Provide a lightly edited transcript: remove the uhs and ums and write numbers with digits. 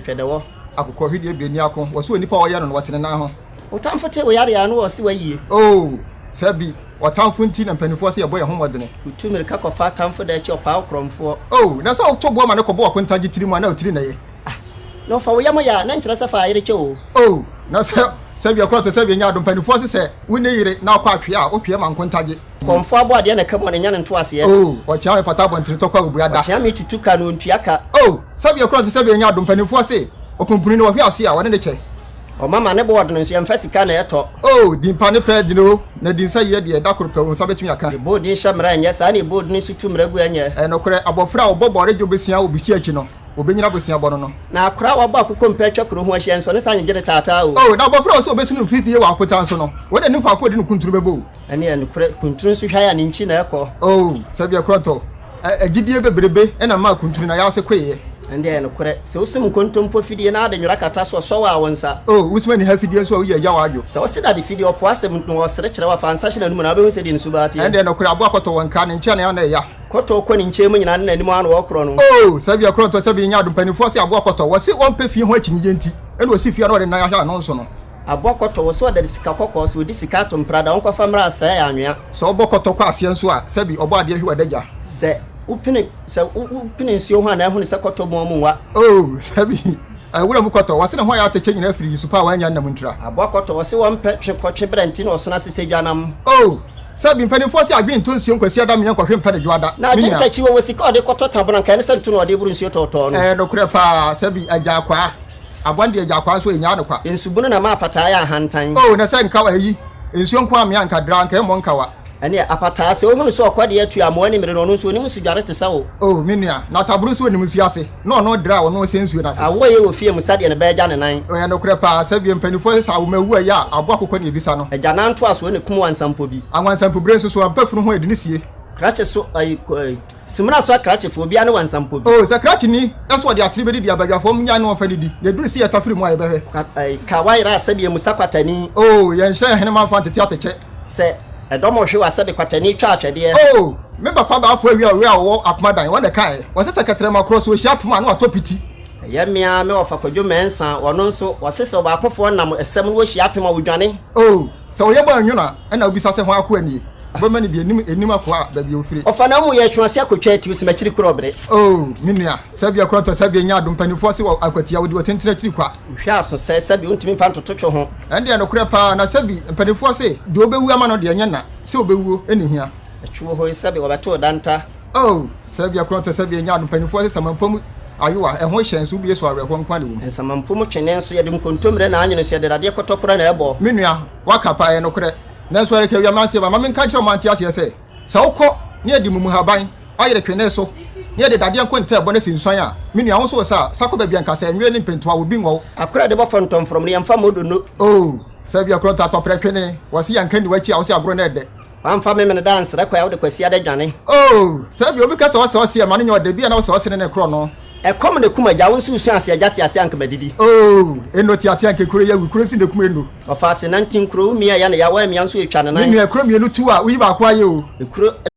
Pedewo. Akukọ hwede ebiani akọ wo so nipa wo yare no wotene na ho Otamfote wo yare ya no wo se wayi oh sabi watamfo nti na mpanifo se yebo ye homodene utumirika kofa tamfo da echi opa okromfo oh na so to bo ma ne kobo akontaje tiri mu na otiri na ye no fa wo yamo ya na nkyere safa ayere che o oh na sabi akọ to sabi nya do mpanifo se wone yire na akọ ahwe a otwe ma nkontaje komfo abo ade na kamo ne nya ne nto ase ye oh o cha pata bontiri to kwa obuada cha me tutuka no ntuaka oh sabi akọ to sabi nya do mpanifo se opompuni no hwe ase a wone ne che o mama ne board no nso yemfa sika na eto oh dimpa ne pa dino na dinsa ye de da koro pa unsa betumi aka the board ni shamra nya sa na board ni sutu mragu anya no kore abofra obobore jo besia obisi achi no obenyina besia bono no na akora wa ba akoko mpa atwa koro ho ahia nso ne sa nyegere tata o oh na abofra so obesi no fiti ye wa akota nso no wode nimfa akodi no kunturu bebo ene en kore kunturu nso hwa ya ne nchi na eko oh sabi akroto agidie bebrebe ena ma kunturu na ya se kweye ende en kore se usum kontompo fidie na ade nwura kata so wa wonsa oh usmani ha fidie so ye ya wajo se o se da de fidie opo asem no o sere kire wa fansa hye na numu na obehu se de nsu baati ende no kore abo akoto wonka ne nche na ya na ya koto ko ni nche mu nyina na nimu anu okro no oh sabi akroto sabi nya adumpanifo se abo akoto wo se won pe fie ho akyinye nti ene o si fie na ode na ya ha no nso no abokoto wo so da sika kokko so di sika to mprada won kwafa mra asa ya anwea so obokoto kwa ase nso a sabi obo ade hwe wadagya se upine nsi ho na ehunu se koto mo munwa oh sabi wura mu koto wase na ho ya tache nyina afiri yusupa wanya nnam ntura abokoto wase won pe twekotwe brenti na osona sese dwanam oh sabi mpanifo se agbe nto nsuo nkwasi adam yan kwahwe mpa dwada na de tachi wo sika ode koto tabona kan se ntu na ode buru nsuo toto no no kure pa sabi agya kwa abwande agya kwa so enya no kwa ensubunu na ma pata ya hantan oh na se nka wa yi nsuo nko amia nka dra nka mo nka wa ene apata se ohunu so kwade atu amoni mere no nso onimu sujare te sawo oh minua na taburu so onimu suase no no dra wono se nsuo na se awoye wo fie musade ne beja ne nan oh ya no kure pa sabi mpanifo se awo mawu ya abo akokọ ne ebisa no eja na nto aso ne kum wansampo bi anwansampo brenso so abafunu ho edini sie krache so simra so krache fo bia ne wansampo bi oh za krache ni eso de atiri bedi dia bagafo nya ne ofani di ne duru si ya tafiri mu ayebe ka waira sabi musakwatani oh ya nhyɛ hene man fante tiatete se edomo hwe wase de kwatani twa atwede oh member pa ba afo awi a wo apmadan wona kai wase sekretary makro so hia poma na watopiti ye mia me ofa kwadwo mensa wono nso wase se ba akofo nam esem no wo hia pema wodwane oh so ye ba nwuna na obisa se ho akọ ani bo mani bi enim akọ ba bi ofiri ofa na mu ye twase akotwa ati usimachiri krobre oh minua sabi akro to sabi nya adumpanifo se akwatia wodi otentena chiri kwa hwe aso se sabi untimi fa ntototwo ho ende no kure pa na sabi mpanifo se de obewu ama no de nya na se obewu eni hia atwo ho sabi obato danta oh sabi akro to sabi nya adumpanifo se samampom ayowa ehho hyenso bi yeso awereko nkwa ne wo samampom twene nso ye de nkontomre na anyene se de dade kotokora na ebo minua wakapa ye no kure na so reke wiamanse ba mame nka kire manti ase se ukọ ne edi mumu haban ayere twene so ne de dade nkonta ebo na sinsuan a minua wo so sa sako ba bia nka se nwere ne mpentoa wo bi ngo akora de bo fontom from ne yamfa modo no oh sabi akro ta topre twene wasi yanka ni wachi a wo se agro na ede wamfa me dance rekwa ya wo de kwasi ade dwane oh sabi obi ka se ya mane nyo de bia na wo se ne kro no ekom ne kuma ja wonsu usu ase agati ase anka madidi oh eno ti ase anka kuro ya wi kuro si ne kuma eno ofa ase 19 kuro mi ya na ya wa mi anso etwa ne nan ni kuro mi enu tu a wi ba kwa ye o kuro